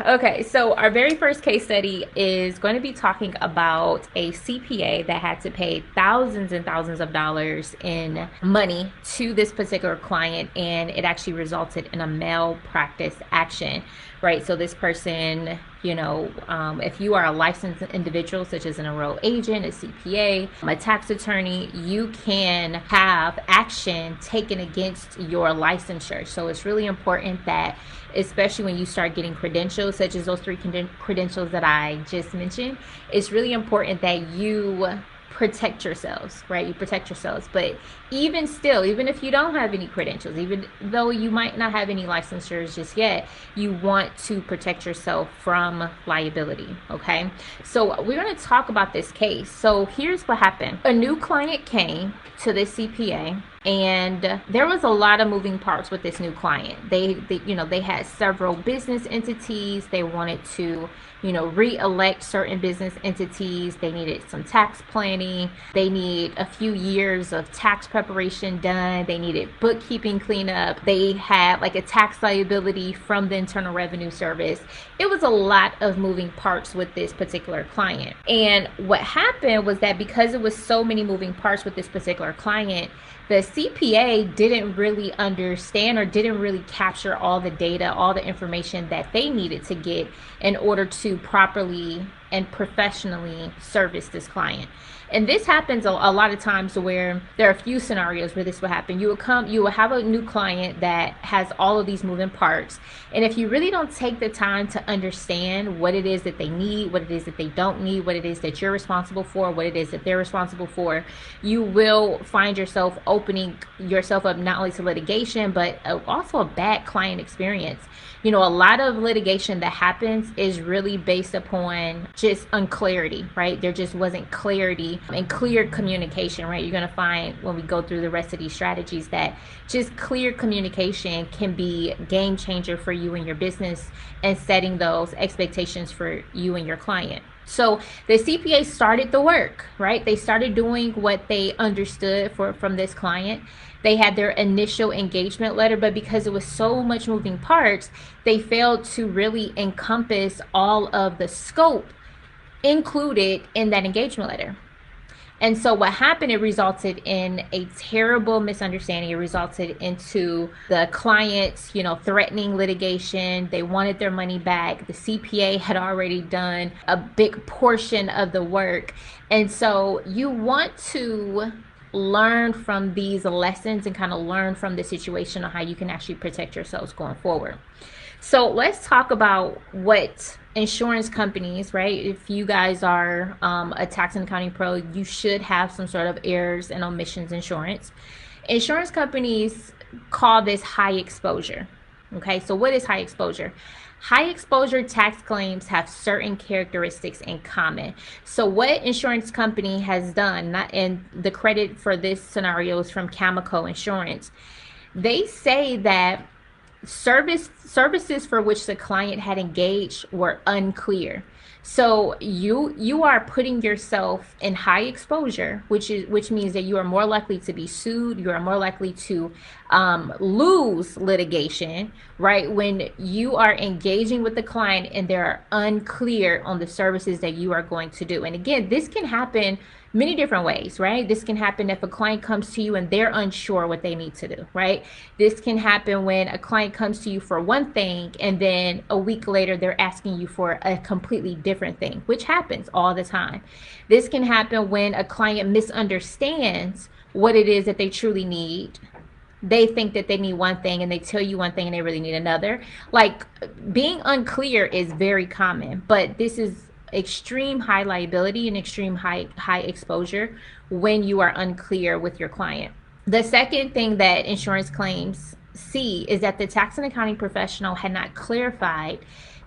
Okay, so our very first case study is going to be talking about a CPA that had to pay thousands and thousands of dollars in money to this particular client, and it actually resulted in a malpractice action, right? So this person, if you are a licensed individual, such as an enrolled agent, a CPA, a tax attorney, you can have action taken against your licensure. So it's really important that, especially when you start getting credentials, such as those three credentials that I just mentioned, it's really important that you protect yourselves, right? You protect yourselves. But even still, even if you don't have any credentials, even though you might not have any licensures just yet, you want to protect yourself from liability, okay? So we're going to talk about this case. So here's what happened. A new client came to this CPA, and there was a lot of moving parts with this new client. They had several business entities. They wanted to re-elect certain business entities. They needed some tax planning. They need a few years of tax preparation done. They needed bookkeeping cleanup. They had like a tax liability from the Internal Revenue Service. It was a lot of moving parts with this particular client. And what happened was that because it was so many moving parts with this particular client, the CPA didn't really understand or didn't really capture all the data, all the information that they needed to get in order to properly and professionally service this client. And this happens a lot of times where there are a few scenarios where this will happen. You will have a new client that has all of these moving parts. And if you really don't take the time to understand what it is that they need, what it is that they don't need, what it is that you're responsible for, what it is that they're responsible for, you will find yourself opening yourself up not only to litigation, but also a bad client experience. A lot of litigation that happens is really based upon just unclarity, right? There just wasn't clarity and clear communication, right? You're going to find when we go through the rest of these strategies that just clear communication can be a game changer for you and your business and setting those expectations for you and your client. So the CPA started the work, right? They started doing what they understood from this client. They had their initial engagement letter, but because it was so much moving parts, they failed to really encompass all of the scope included in that engagement letter. And so what happened, it resulted in a terrible misunderstanding. It resulted into the clients, threatening litigation. They wanted their money back. The CPA had already done a big portion of the work. And so you want to learn from these lessons and kind of learn from the situation on how you can actually protect yourselves going forward. So let's talk about what insurance companies, right? If you guys are a tax and accounting pro, you should have some sort of errors and omissions insurance. Insurance companies call this high exposure. Okay, so what is high exposure? High exposure tax claims have certain characteristics in common. So what insurance company has done, and the credit for this scenario is from Camico Insurance, they say that services for which the client had engaged were unclear. So you are putting yourself in high exposure, which means that you are more likely to be sued. You are more likely to lose litigation, right? When you are engaging with the client and they're unclear on the services that you are going to do. And again, this can happen many different ways, right? This can happen if a client comes to you and they're unsure what they need to do, right? This can happen when a client comes to you for one thing and then a week later they're asking you for a completely different thing, which happens all the time. This can happen when a client misunderstands what it is that they truly need. They think that they need one thing and they tell you one thing and they really need another. Like, being unclear is very common, but this is extreme high liability and extreme high exposure when you are unclear with your client. The second thing that insurance claims see is that the tax and accounting professional had not clarified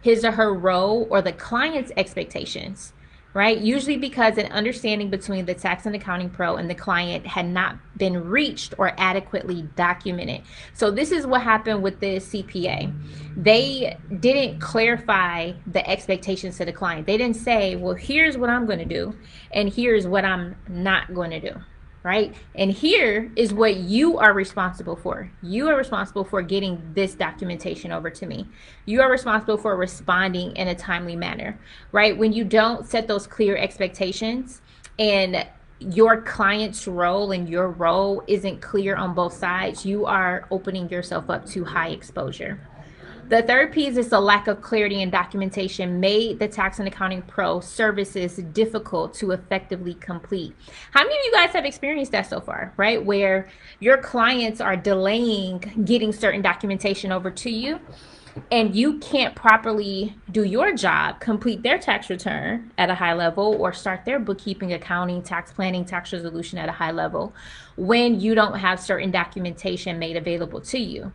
his or her role or the client's expectations, right? Usually because an understanding between the tax and accounting pro and the client had not been reached or adequately documented. So this is what happened with the CPA. They didn't clarify the expectations to the client. They didn't say, well, here's what I'm going to do and here's what I'm not going to do. right? And here is what you are responsible for. You are responsible for getting this documentation over to me. You are responsible for responding in a timely manner, right? When you don't set those clear expectations and your client's role and your role isn't clear on both sides, you are opening yourself up to high exposure. The third piece is the lack of clarity in documentation made the tax and accounting pro services difficult to effectively complete. How many of you guys have experienced that so far, right? Where your clients are delaying getting certain documentation over to you, and you can't properly do your job, complete their tax return at a high level, or start their bookkeeping, accounting, tax planning, tax resolution at a high level when you don't have certain documentation made available to you.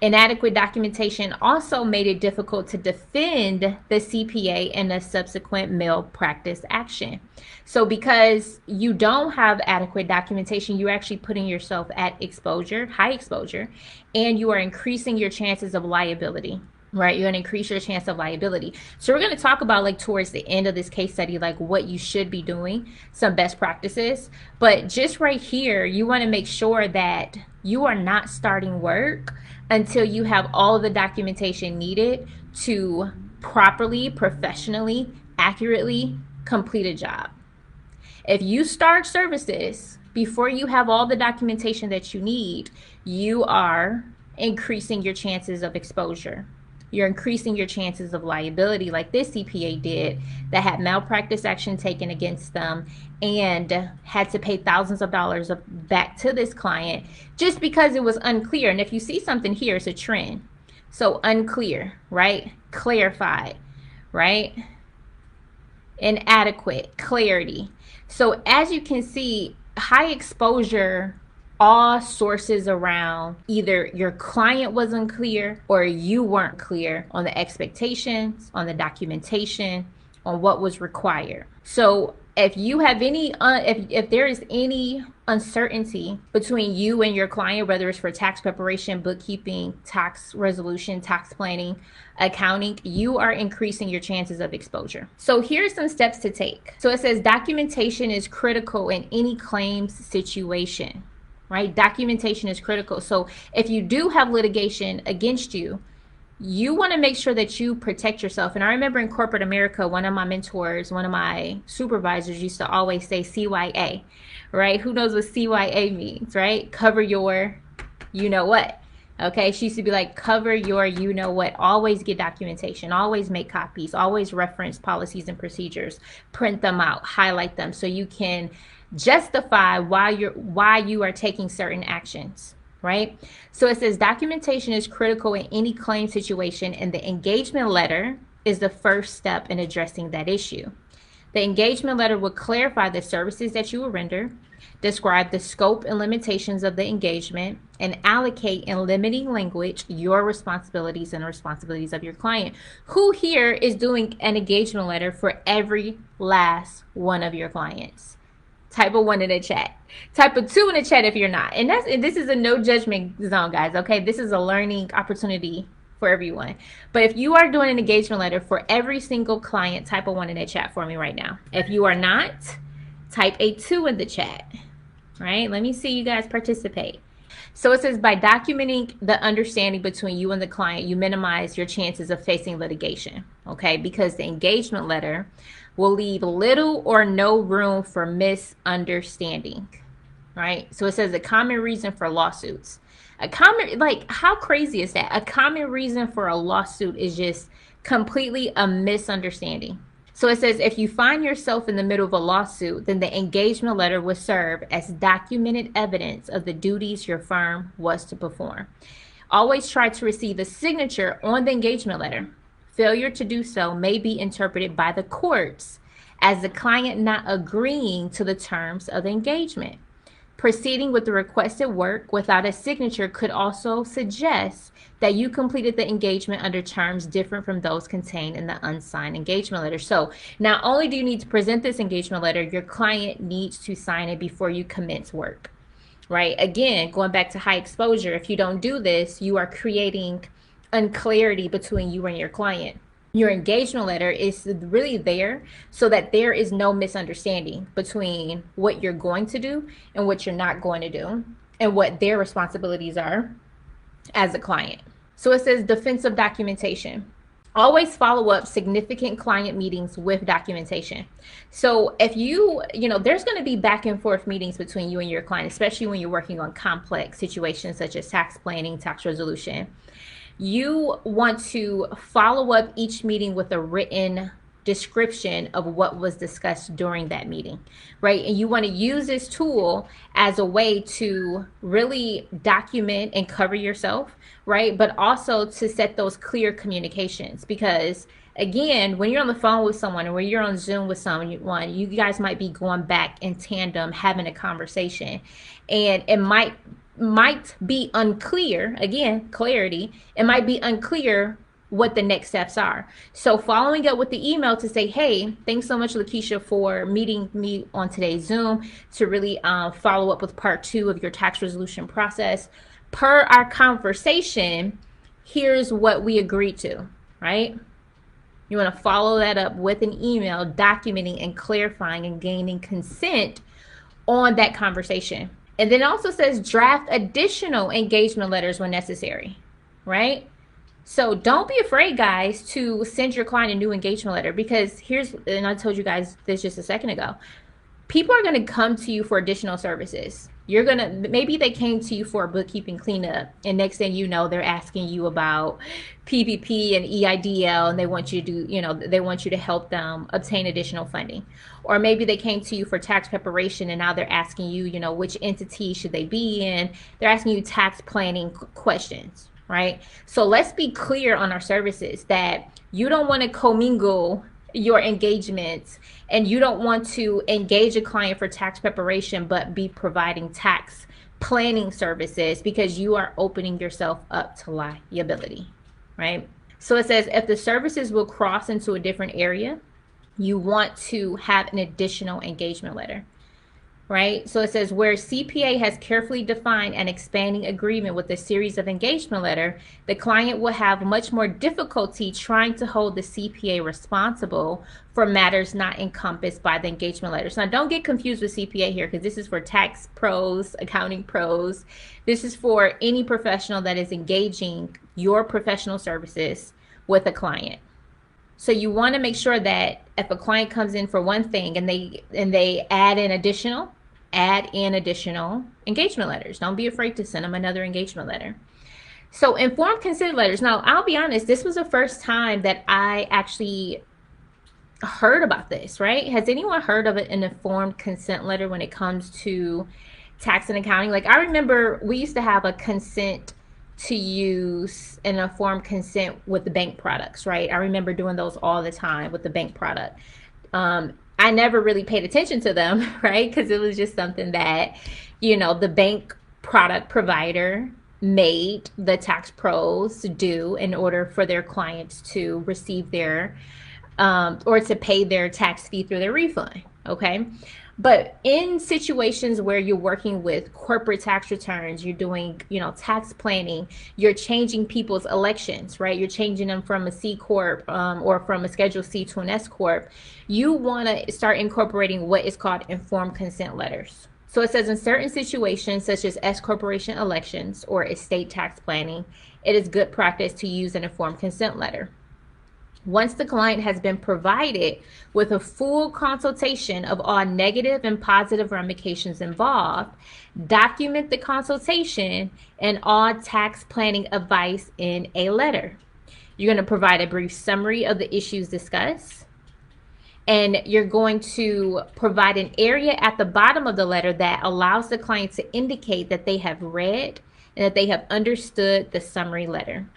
Inadequate documentation also made it difficult to defend the CPA in a subsequent malpractice action. So because you don't have adequate documentation, you're actually putting yourself at exposure, high exposure, and you are increasing your chances of liability. Right, you're going to increase your chance of liability. So we're going to talk about, like, towards the end of this case study, like what you should be doing, some best practices. But just right here, you want to make sure that you are not starting work until you have all of the documentation needed to properly, professionally, accurately complete a job. If you start services before you have all the documentation that you need, you are increasing your chances of exposure. You're increasing your chances of liability, like this CPA did, that had malpractice action taken against them and had to pay thousands of dollars back to this client just because it was unclear. And if you see something here, it's a trend. So unclear, right? Clarified, right? Inadequate, clarity. So as you can see, high exposure, all sources around either your client wasn't clear or you weren't clear on the expectations, on the documentation, on what was required. So if you have any, if there is any uncertainty between you and your client, whether it's for tax preparation, bookkeeping, tax resolution, tax planning, accounting, you are increasing your chances of exposure. So here's some steps to take. So it says documentation is critical in any claims situation. Right? Documentation is critical. So if you do have litigation against you, you want to make sure that you protect yourself. And I remember in corporate America, one of my mentors, one of my supervisors used to always say CYA, right? Who knows what CYA means, right? Cover your you know what. Okay, she used to be like, cover your you know what. Always get documentation, always make copies, always reference policies and procedures, print them out, highlight them so you can justify why you are taking certain actions, right? So it says documentation is critical in any claim situation, and the engagement letter is the first step in addressing that issue. The engagement letter will clarify the services that you will render, describe the scope and limitations of the engagement, and allocate in limiting language your responsibilities and the responsibilities of your client. Who here is doing an engagement letter for every last one of your clients? Type a 1 in the chat. Type a 2 in the chat if you're not. And this is a no judgment zone, guys. Okay, this is a learning opportunity for everyone. But if you are doing an engagement letter for every single client, type a 1 in the chat for me right now. If you are not, type a 2 in the chat. Right? Let me see you guys participate. So it says by documenting the understanding between you and the client, you minimize your chances of facing litigation. Okay, because the engagement letter will leave little or no room for misunderstanding, right? So it says a common reason for lawsuits. A common, like, how crazy is that? A common reason for a lawsuit is just completely a misunderstanding. So it says if you find yourself in the middle of a lawsuit, then the engagement letter will serve as documented evidence of the duties your firm was to perform. Always try to receive a signature on the engagement letter. Failure to do so may be interpreted by the courts as the client not agreeing to the terms of the engagement. Proceeding with the requested work without a signature could also suggest that you completed the engagement under terms different from those contained in the unsigned engagement letter. So not only do you need to present this engagement letter, your client needs to sign it before you commence work, right? Again, going back to high exposure, if you don't do this, you are creating unclarity between you and your client. Your engagement letter is really there so that there is no misunderstanding between what you're going to do and what you're not going to do and what their responsibilities are as a client. So it says defensive documentation. Always follow up significant client meetings with documentation. So if there's going to be back and forth meetings between you and your client, especially when you're working on complex situations such as tax planning, tax resolution. You want to follow up each meeting with a written description of what was discussed during that meeting, right? And you want to use this tool as a way to really document and cover yourself, right? But also to set those clear communications, because again, when you're on the phone with someone or when you're on Zoom with someone, you guys might be going back in tandem having a conversation, and it might be unclear, again, clarity, it might be unclear what the next steps are. So following up with the email to say, hey, thanks so much, Lakeisha, for meeting me on today's Zoom to really follow up with part 2 of your tax resolution process. Per our conversation, here's what we agreed to, right? You want to follow that up with an email documenting and clarifying and gaining consent on that conversation. And then it also says draft additional engagement letters when necessary, right? So don't be afraid, guys, to send your client a new engagement letter, because and I told you guys this just a second ago, people are going to come to you for additional services. Maybe they came to you for a bookkeeping cleanup, and next thing you know, they're asking you about PPP and EIDL, and they want you to help them obtain additional funding. Or maybe they came to you for tax preparation, and now they're asking you, which entity should they be in? They're asking you tax planning questions, right? So let's be clear on our services that you don't want to commingle your engagements, and you don't want to engage a client for tax preparation but be providing tax planning services, because you are opening yourself up to liability, right? So it says if the services will cross into a different area, you want to have an additional engagement letter, right? So it says where CPA has carefully defined an expanding agreement with a series of engagement letter, the client will have much more difficulty trying to hold the CPA responsible for matters not encompassed by the engagement letters. Now, don't get confused with CPA here, because this is for tax pros, accounting pros. This is for any professional that is engaging your professional services with a client. So you want to make sure that if a client comes in for one thing and they add in additional engagement letters. Don't be afraid to send them another engagement letter. So informed consent letters. Now, I'll be honest, this was the first time that I actually heard about this, right? Has anyone heard of an informed consent letter when it comes to tax and accounting? Like, I remember we used to have a consent to use an informed consent with the bank products, right? I remember doing those all the time with the bank product. I never really paid attention to them, right? Because it was just something that, the bank product provider made the tax pros do in order for their clients to receive their, or to pay their tax fee through their refund, okay? But in situations where you're working with corporate tax returns, you're doing, tax planning, you're changing people's elections, right? You're changing them from a C Corp or from a Schedule C to an S Corp. You want to start incorporating what is called informed consent letters. So it says in certain situations, such as S Corporation elections or estate tax planning, it is good practice to use an informed consent letter. Once the client has been provided with a full consultation of all negative and positive ramifications involved, document the consultation and all tax planning advice in a letter. You're going to provide a brief summary of the issues discussed, and you're going to provide an area at the bottom of the letter that allows the client to indicate that they have read and that they have understood the summary letter.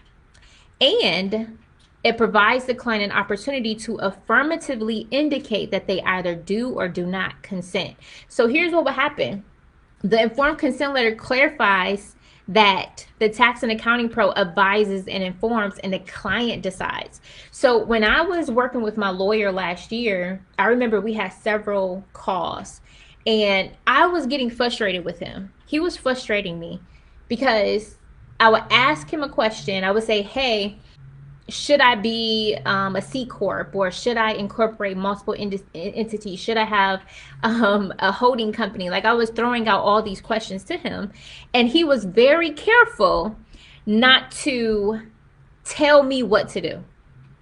And it provides the client an opportunity to affirmatively indicate that they either do or do not consent. So here's what will happen. The informed consent letter clarifies that the tax and accounting pro advises and informs, and the client decides. So when I was working with my lawyer last year, I remember we had several calls, and I was getting frustrated with him. He was frustrating me because I would ask him a question. I would say, hey, should I be a C corp, or should I incorporate multiple entities? Should I have a holding company? Like, I was throwing out all these questions to him, and he was very careful not to tell me what to do.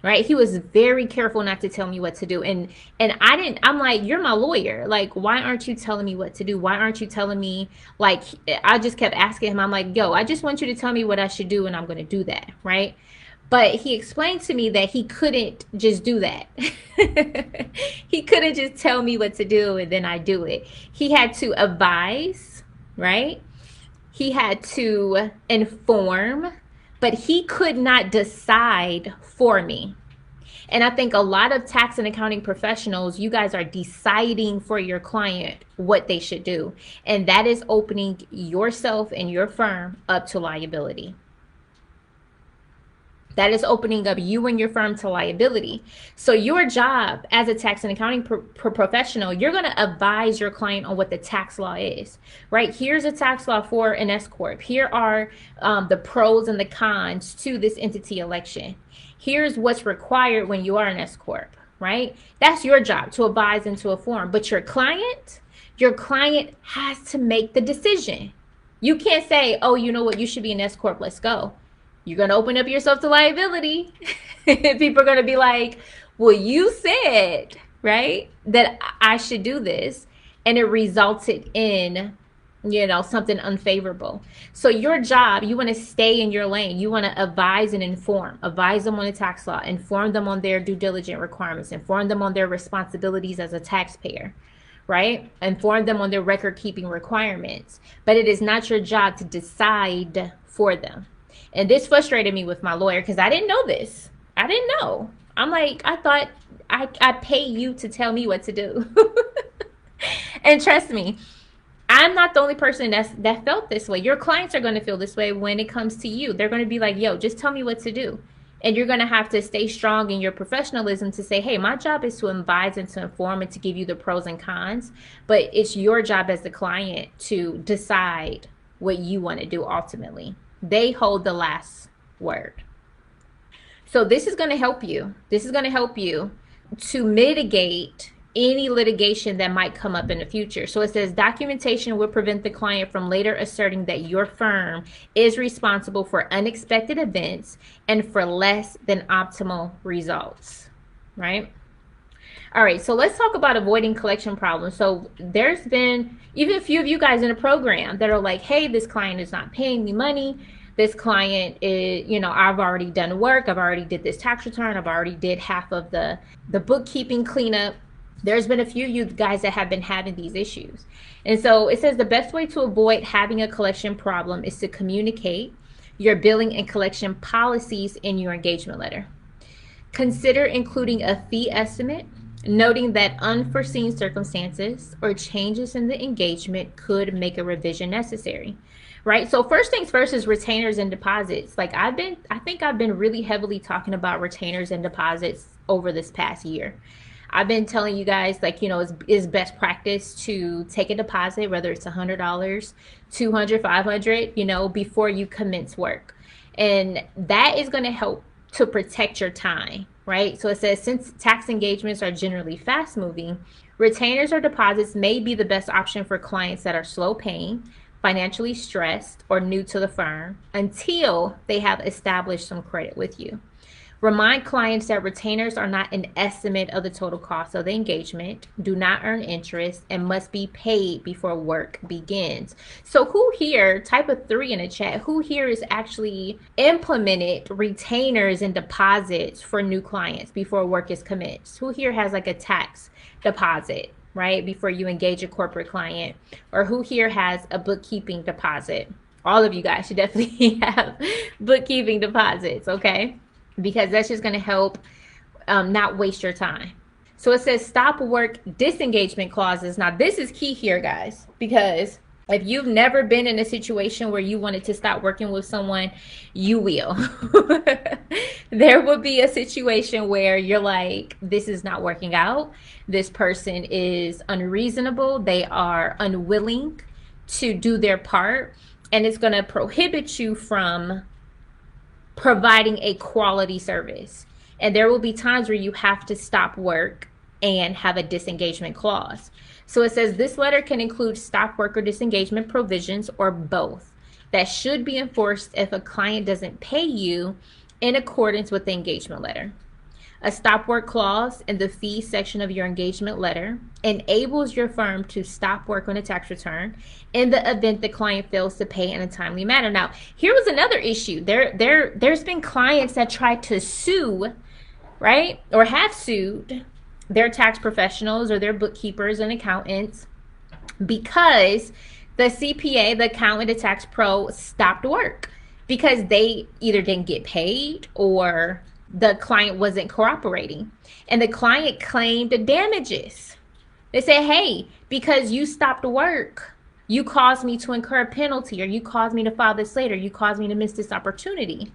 Right? He was very careful not to tell me what to do. And I'm like, you're my lawyer. Like, why aren't you telling me what to do? Why aren't you telling me, like, I just kept asking him, I'm like, yo, I just want you to tell me what I should do, and I'm going to do that. Right? But he explained to me that he couldn't just do that. He couldn't just tell me what to do and then I do it. He had to advise, right? He had to inform, but he could not decide for me. And I think a lot of tax and accounting professionals, you guys are deciding for your client what they should do. And that is opening yourself and your firm up to liability. That is opening up you and your firm to liability. So your job as a tax and accounting professional, you're going to advise your client on what the tax law is, right? Here's a tax law for an S corp. Here are the pros and the cons to this entity election. Here's what's required when you are an S corp, right? That's your job, to advise and to inform. But your client has to make the decision. You can't say, oh, you know what, you should be an S corp, let's go. You're going to open up yourself to liability. People are going to be like, well, you said, right, that I should do this. And it resulted in, something unfavorable. So your job, you want to stay in your lane. You want to advise and inform. Advise them on the tax law. Inform them on their due diligence requirements. Inform them on their responsibilities as a taxpayer. Right? Inform them on their record keeping requirements. But it is not your job to decide for them. And this frustrated me with my lawyer because I didn't know this. I didn't know. I'm like, I thought I pay you to tell me what to do. And trust me, I'm not the only person that felt this way. Your clients are going to feel this way when it comes to you. They're going to be like, yo, just tell me what to do. And you're going to have to stay strong in your professionalism to say, hey, my job is to advise and to inform and to give you the pros and cons. But it's your job as the client to decide what you want to do ultimately. They hold the last word. So this is going to help you. This is going to help you to mitigate any litigation that might come up in the future. So it says documentation will prevent the client from later asserting that your firm is responsible for unexpected events and for less than optimal results, right? All right, so let's talk about avoiding collection problems. So there's been even a few of you guys in a program that are like, hey, this client is not paying me money. This client is, I've already done work. I've already did this tax return. I've already did half of the bookkeeping cleanup. There's been a few of you guys that have been having these issues. And so it says the best way to avoid having a collection problem is to communicate your billing and collection policies in your engagement letter. Consider including a fee estimate, noting that unforeseen circumstances or changes in the engagement could make a revision necessary, right? So first things first is retainers and deposits. Like I think I've been really heavily talking about retainers and deposits over this past year. I've been telling you guys, like, it's best practice to take a deposit, whether it's $100, $200, $500, before you commence work. And that is going to help to protect your time, right? So it says, since tax engagements are generally fast moving, retainers or deposits may be the best option for clients that are slow paying, financially stressed, or new to the firm until they have established some credit with you. Remind clients that retainers are not an estimate of the total cost of the engagement, do not earn interest, and must be paid before work begins. So who here, type a 3 in the chat, who here is actually implemented retainers and deposits for new clients before work is commenced? Who here has like a tax deposit, right, before you engage a corporate client? Or who here has a bookkeeping deposit? All of you guys should definitely have bookkeeping deposits, okay? Because that's just going to help not waste your time. So it says stop work disengagement clauses. Now this is key here, guys, because if you've never been in a situation where you wanted to stop working with someone, you will. There will be a situation where you're like, this is not working out. This person is unreasonable. They are unwilling to do their part, and it's going to prohibit you from providing a quality service. And there will be times where you have to stop work and have a disengagement clause. So it says this letter can include stop work or disengagement provisions or both that should be enforced if a client doesn't pay you in accordance with the engagement letter. A stop work clause in the fee section of your engagement letter enables your firm to stop work on a tax return in the event the client fails to pay in a timely manner. Now, here was another issue. There's been clients that tried to sue, right, or have sued their tax professionals or their bookkeepers and accountants because the CPA, the accountant, the tax pro stopped work because they either didn't get paid or the client wasn't cooperating. And the client claimed the damages. They say, hey, because you stopped work, you caused me to incur a penalty, or you caused me to file this later, you caused me to miss this opportunity.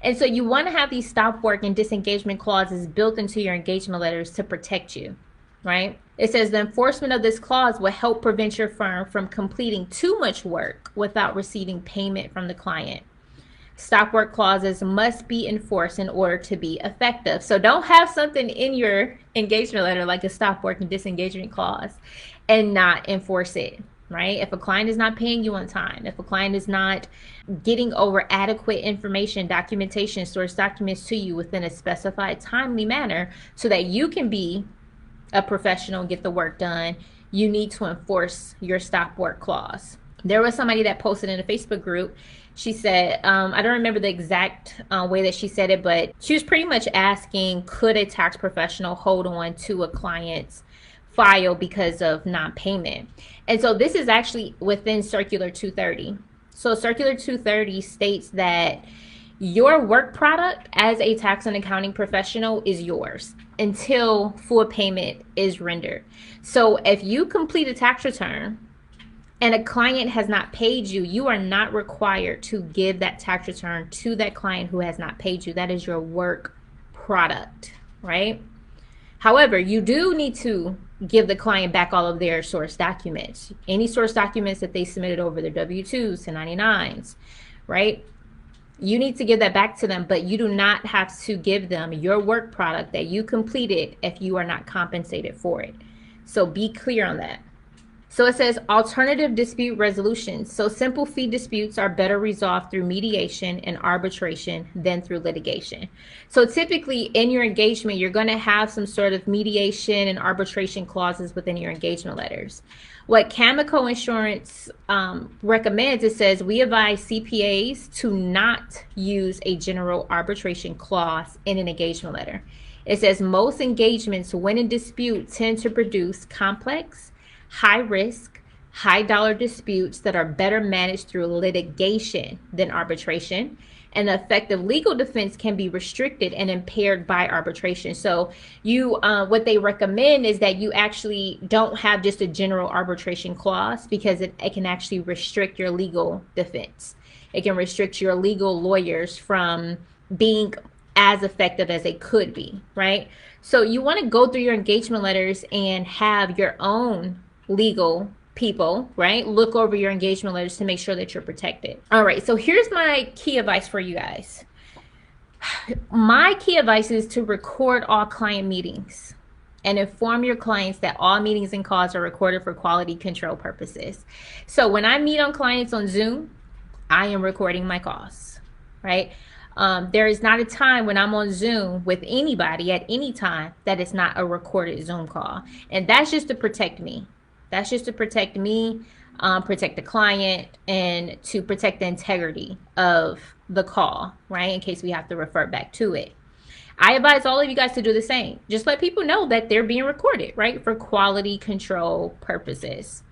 And so you want to have these stop work and disengagement clauses built into your engagement letters to protect you, right? It says the enforcement of this clause will help prevent your firm from completing too much work without receiving payment from the client. Stop work clauses must be enforced in order to be effective. So don't have something in your engagement letter like a stop work and disengagement clause and not enforce it, right? If a client is not paying you on time, if a client is not getting over adequate information, documentation, source documents to you within a specified timely manner so that you can be a professional and get the work done, you need to enforce your stop work clause. There was somebody that posted in a Facebook group. She said, I don't remember the exact way that she said it, but she was pretty much asking, could a tax professional hold on to a client's file because of non-payment? And so this is actually within Circular 230. So Circular 230 states that your work product as a tax and accounting professional is yours until full payment is rendered. So if you complete a tax return and a client has not paid you, you are not required to give that tax return to that client who has not paid you. That is your work product, right? However, you do need to give the client back all of their source documents. Any source documents that they submitted over their W-2s, 1099s, right? You need to give that back to them, but you do not have to give them your work product that you completed if you are not compensated for it. So be clear on that. So it says alternative dispute resolutions. So simple fee disputes are better resolved through mediation and arbitration than through litigation. So typically in your engagement, you're going to have some sort of mediation and arbitration clauses within your engagement letters. What Camico Insurance recommends, it says, we advise CPAs to not use a general arbitration clause in an engagement letter. It says most engagements when in dispute tend to produce complex, high risk, high dollar disputes that are better managed through litigation than arbitration. And the effective legal defense can be restricted and impaired by arbitration. So what they recommend is that you actually don't have just a general arbitration clause because it can actually restrict your legal defense. It can restrict your legal lawyers from being as effective as they could be, right? So you want to go through your engagement letters and have your own legal people, right, look over your engagement letters to make sure that you're protected. All right, so here's my key advice for you guys. My key advice is to record all client meetings and inform your clients that all meetings and calls are recorded for quality control purposes. So when I meet on clients on Zoom, I am recording my calls, right? There is not a time when I'm on Zoom with anybody at any time that it's not a recorded Zoom call. And that's just to protect me. That's just to protect me, protect the client, and to protect the integrity of the call, right? In case we have to refer back to it. I advise all of you guys to do the same. Just let people know that they're being recorded, right? For quality control purposes.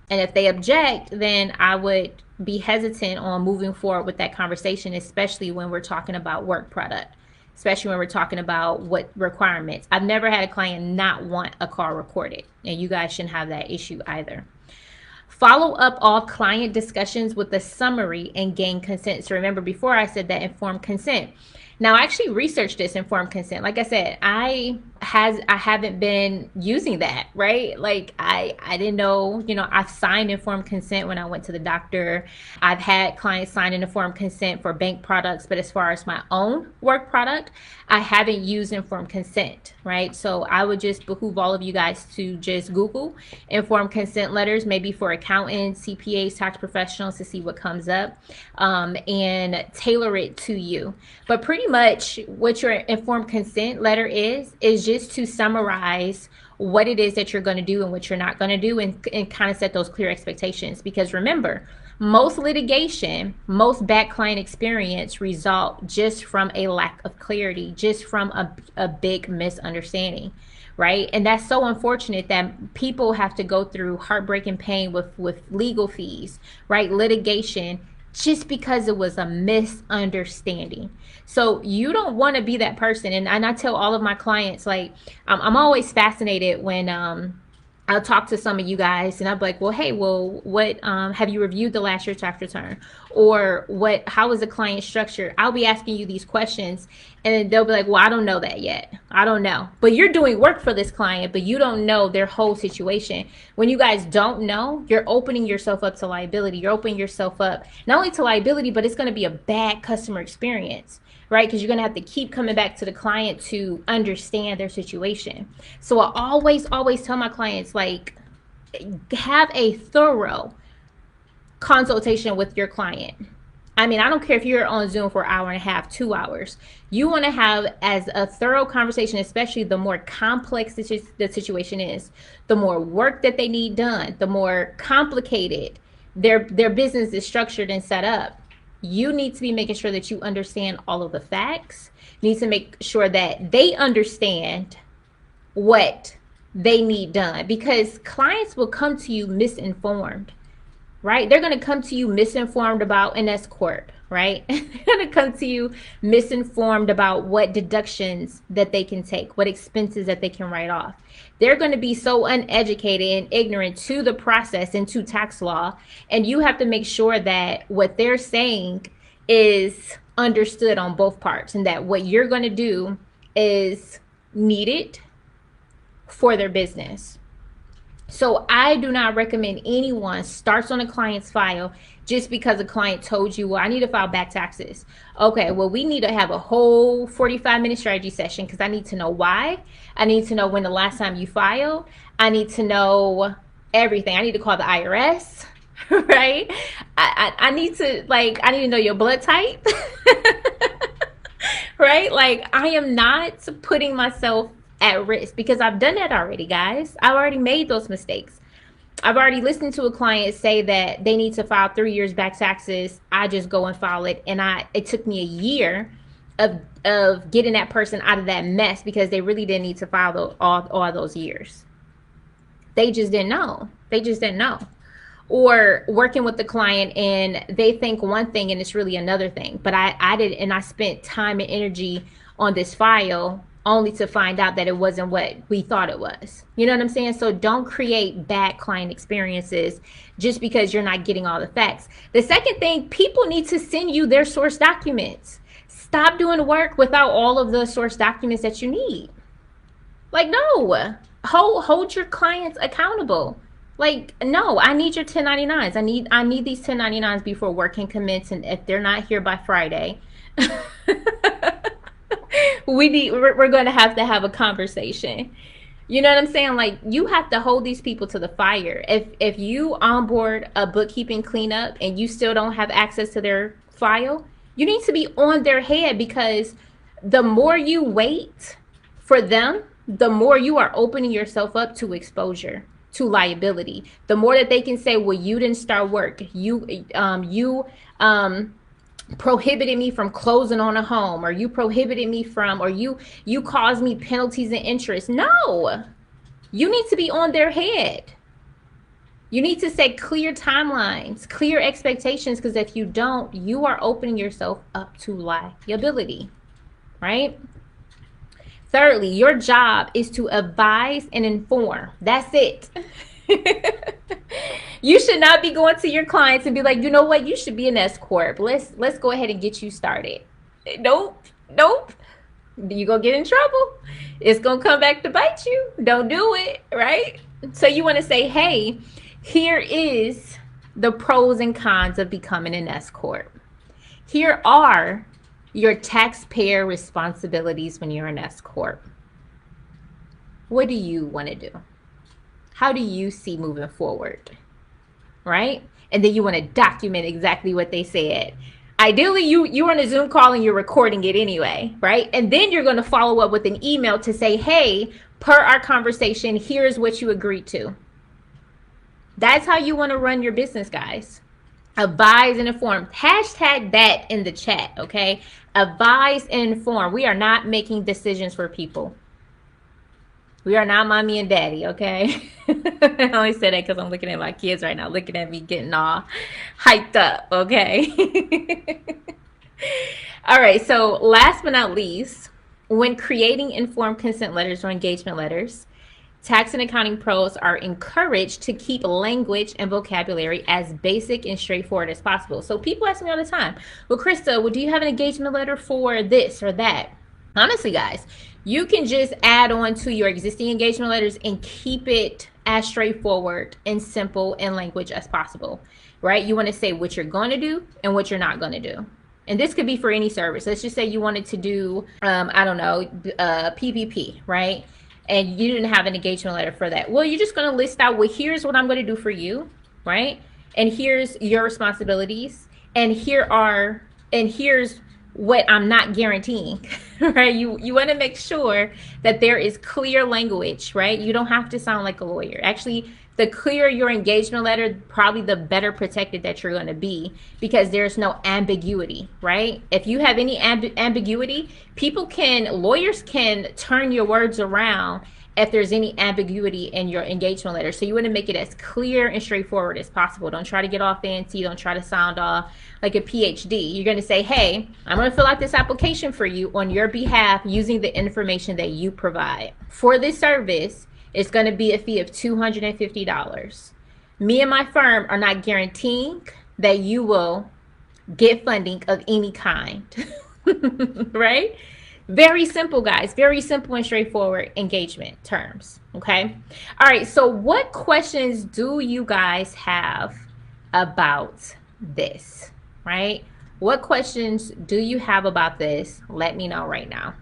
And if they object, then I would be hesitant on moving forward with that conversation, especially when we're talking about work product, especially when we're talking about what requirements. I've never had a client not want a call recorded, and you guys shouldn't have that issue either. Follow up all client discussions with a summary and gain consent. So remember, before I said that informed consent. Now, I actually researched this informed consent. Like I said, I I haven't been using that, right? Like I didn't know, I've signed informed consent when I went to the doctor. I've had clients sign an informed consent for bank products, but as far as my own work product, I haven't used informed consent, right? So I would just behoove all of you guys to just Google informed consent letters, maybe for accountants, CPAs, tax professionals, to see what comes up, and tailor it to you. But pretty much what your informed consent letter is just to summarize what it is that you're going to do and what you're not going to do, and kind of set those clear expectations. Because remember, most litigation, most bad client experience result just from a lack of clarity, just from a big misunderstanding, right? And that's so unfortunate that people have to go through heartbreaking pain with legal fees, right? Litigation, just because it was a misunderstanding. So you don't want to be that person. And I tell all of my clients, like, I'm always fascinated when I'll talk to some of you guys and I'll be like, well, hey, well, what have you reviewed the last year's tax return? Or how is the client structured? I'll be asking you these questions and they'll be like, well, I don't know that yet. I don't know. But you're doing work for this client, but you don't know their whole situation. When you guys don't know, you're opening yourself up to liability. You're opening yourself up not only to liability, but it's going to be a bad customer experience, right? Because you're going to have to keep coming back to the client to understand their situation. So I always tell my clients, like, have a thorough consultation with your client. I mean, I don't care if you're on Zoom for an hour and a half, 2 hours. You want to have as a thorough conversation, especially the more complex the situation is, the more work that they need done, the more complicated their business is structured and set up. You need to be making sure that you understand all of the facts. You need to make sure that they understand what they need done, because clients will come to you misinformed, right? They're going to come to you misinformed about an S corp, right? They're going to come to you misinformed about what deductions that they can take, what expenses that they can write off. They're going to be so uneducated and ignorant to the process and to tax law. And you have to make sure that what they're saying is understood on both parts, and that what you're going to do is needed for their business. So I do not recommend anyone starts on a client's file just because a client told you, well, I need to file back taxes. Okay, well, we need to have a whole 45-minute strategy session, because I need to know why. I need to know when the last time you filed. I need to know everything. I need to call the IRS, right? I need to know your blood type, right? Like, I am not putting myself at risk, because I've done that already, guys. I've already made those mistakes. I've already listened to a client say that they need to file 3 years back taxes. I just go and file it, and it took me a year of getting that person out of that mess, because they really didn't need to file all those years. They just didn't know. Or working with the client and they think one thing and it's really another thing. But I spent time and energy on this file only to find out that it wasn't what we thought it was. You know what I'm saying? So don't create bad client experiences just because you're not getting all the facts. The second thing, people need to send you their source documents. Stop doing work without all of the source documents that you need. Like, no, hold your clients accountable. Like, no, I need your 1099s. I need these 1099s before work can commence. And if they're not here by Friday, we're going to have a conversation. You know what I'm saying? Like, you have to hold these people to the fire. If you onboard a bookkeeping cleanup and you still don't have access to their file, you need to be on their head, because the more you wait for them, the more you are opening yourself up to exposure, to liability. The more that they can say, well, you didn't start work. You prohibited me from closing on a home, or you prohibited me from, or you caused me penalties and interest. No, you need to be on their head. You need to set clear timelines, clear expectations, because if you don't, you are opening yourself up to liability, right? Thirdly, your job is to advise and inform. That's it. You should not be going to your clients and be like, you know what, you should be an S corp. Let's go ahead and get you started. Nope. You gonna get in trouble. It's gonna come back to bite you. Don't do it, right? So you want to say, hey, here is the pros and cons of becoming an S corp. Here are your taxpayer responsibilities when you're an S corp. What do you want to do? How do you see moving forward? Right? And then you want to document exactly what they said. Ideally, you're on a Zoom call and you're recording it anyway, right? And then you're going to follow up with an email to say, hey, per our conversation, here's what you agreed to. That's how you want to run your business, guys. Advise and inform. Hashtag that in the chat, okay? Advise and inform. We are not making decisions for people. We are not mommy and daddy, okay? I only say that because I'm looking at my kids right now, looking at me getting all hyped up, okay? All right, so last but not least, when creating informed consent letters or engagement letters, tax and accounting pros are encouraged to keep language and vocabulary as basic and straightforward as possible. So people ask me all the time, well, Krista, well, do you have an engagement letter for this or that? Honestly, guys, you can just add on to your existing engagement letters and keep it as straightforward and simple in language as possible, right? You want to say what you're going to do and what you're not going to do. And this could be for any service. Let's just say you wanted to do, I don't know, PPP, right? And you didn't have an engagement letter for that. Well, you're just going to list out, well, here's what I'm going to do for you, right? And here's your responsibilities. And here's what I'm not guaranteeing, right? You want to make sure that there is clear language, right? You don't have to sound like a lawyer. Actually, the clearer your engagement letter, probably the better protected that you're going to be, because there's no ambiguity, right? If you have any ambiguity, lawyers can turn your words around if there's any ambiguity in your engagement letter. So you want to make it as clear and straightforward as possible. Don't try to get all fancy. Don't try to sound all like a PhD. You're going to say, hey, I'm going to fill out this application for you on your behalf using the information that you provide. For this service, it's going to be a fee of $250. Me and my firm are not guaranteeing that you will get funding of any kind, right? Very simple, guys. Very simple and straightforward engagement terms, okay? All right, so what questions do you guys have about this, right? What questions do you have about this? Let me know right now.